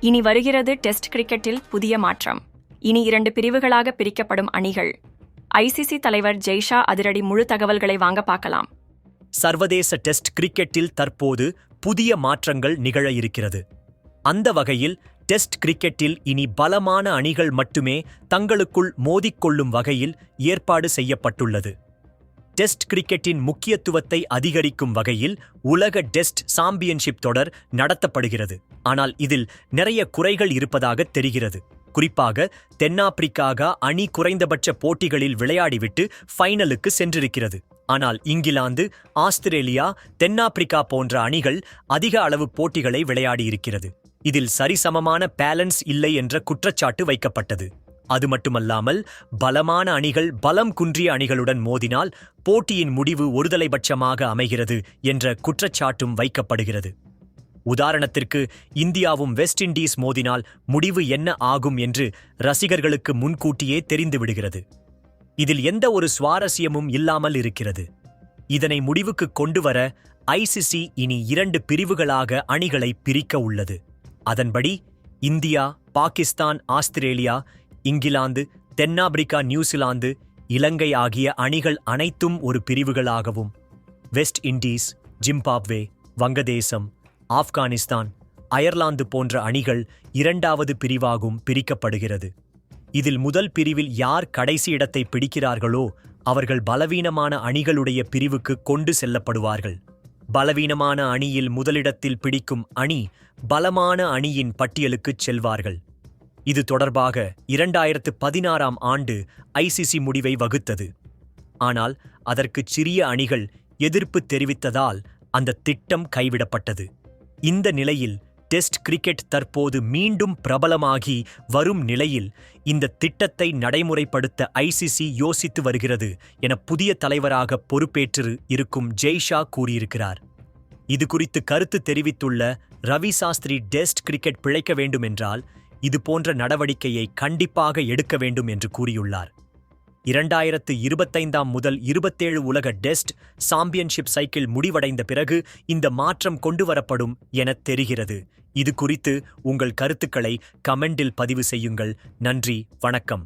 இனி வருகிறது டெஸ்ட் கிரிக்கெட்டில் புதிய மாற்றம். இனி 2 பிரிவுகளாக பிரிக்கப்படும் அணிகள். ஐசிசி தலைவர் ஜெய்ஷா அதிரடி முழு தகவல்களை வாங்க பார்க்கலாம். சர்வதேச டெஸ்ட் கிரிக்கெட்டில் தற்போது புதிய மாற்றங்கள் நிகழ இருக்கிறது. அந்த வகையில் டெஸ்ட் கிரிக்கெட்டில் இனி பலமான அணிகள் மட்டுமே தங்களுக்குள் மோதிக்கொள்ளும் வகையில் ஏற்பாடு செய்யப்பட்டுள்ளது. டெஸ்ட் கிரிக்கெட்டின் முக்கியத்துவத்தை அதிகரிக்கும் வகையில் உலக டெஸ்ட் சாம்பியன்ஷிப் தொடர் நடத்தப்படுகிறது. ஆனால் இதில் நிறைய குறைகள் இருப்பதாக தெரிகிறது. குறிப்பாக தென்னாப்பிரிக்கா அணி குறைந்தபட்ச போட்டிகளில் விளையாடிவிட்டு ஃபைனலுக்கு சென்றிருக்கிறது. ஆனால் இங்கிலாந்து, ஆஸ்திரேலியா, தென்னாப்பிரிக்கா போன்ற அணிகள் அதிக அளவு போட்டிகளை விளையாடியிருக்கிறது. இதில் சரிசமமான பேலன்ஸ் இல்லை என்ற குற்றச்சாட்டு வைக்கப்பட்டது. அது மட்டுமல்லாமல் பலமான அணிகள் பலம் குன்றிய அணிகளுடன் மோதினால் போட்டியின் முடிவு ஒருதலைபட்சமாக அமைகிறது என்ற குற்றச்சாட்டும் வைக்கப்படுகிறது. உதாரணத்திற்கு இந்தியாவும் வெஸ்ட் இண்டீஸ் மோதினால் முடிவு என்ன ஆகும் என்று ரசிகர்களுக்கு முன்கூட்டியே தெரிந்துவிடுகிறது. இதில் எந்த ஒரு சுவாரஸ்யமும் இல்லாமல் இருக்கிறது. இதனை முடிவுக்கு கொண்டுவர ஐசிசி இனி 2 பிரிவுகளாக அணிகளை பிரிக்க உள்ளது. அதன்படி இந்தியா, பாகிஸ்தான், ஆஸ்திரேலியா, இங்கிலாந்து, தென்னாப்பிரிக்கா, நியூசிலாந்து, இலங்கை ஆகிய அணிகள் அனைத்தும் ஒரு பிரிவுகளாகவும், வெஸ்ட் இண்டீஸ், ஜிம்பாப்வே, வங்கதேசம், ஆப்கானிஸ்தான், அயர்லாந்து போன்ற அணிகள் 2வது பிரிவாகவும் பிரிக்கப்படுகிறது. இதில் முதல் பிரிவில் யார் கடைசி இடத்தை பிடிக்கிறார்களோ அவர்கள் பலவீனமான அணிகளுடைய பிரிவுக்கு கொண்டு செல்லப்படுவார்கள். பலவீனமான அணியில் முதலிடத்தில் பிடிக்கும் அணி பலமான அணியின் பட்டியலுக்குச் செல்வார்கள். இது தொடர்பாக 2016ஆம் ஆண்டு ஐசிசி முடிவை வகுத்தது. ஆனால் அதற்கு சிறிய அணிகள் எதிர்ப்பு தெரிவித்ததால் அந்த திட்டம் கைவிடப்பட்டது. இந்த நிலையில் டெஸ்ட் கிரிக்கெட் தற்போது மீண்டும் பிரபலமாகி வரும் நிலையில் இந்த திட்டத்தை நடைமுறைப்படுத்த ஐசிசி யோசித்து வருகிறது என புதிய தலைவராக பொறுப்பேற்று இருக்கும் ஜெய்ஷா கூறியிருக்கிறார். இது குறித்து கருத்து தெரிவித்துள்ள ரவி சாஸ்திரி, டெஸ்ட் கிரிக்கெட் பிழைக்க வேண்டுமென்றால் இது போன்ற நடவடிக்கையை கண்டிப்பாக எடுக்க வேண்டும் என்று கூறியுள்ளார். 2025 முதல் 27 உலக டெஸ்ட் சாம்பியன்ஷிப் சைக்கிள் முடிவடைந்த பிறகு இந்த மாற்றம் கொண்டுவரப்படும் என தெரிகிறது. இது குறித்து உங்கள் கருத்துக்களை கமெண்டில் பதிவு செய்யுங்கள். நன்றி, வணக்கம்.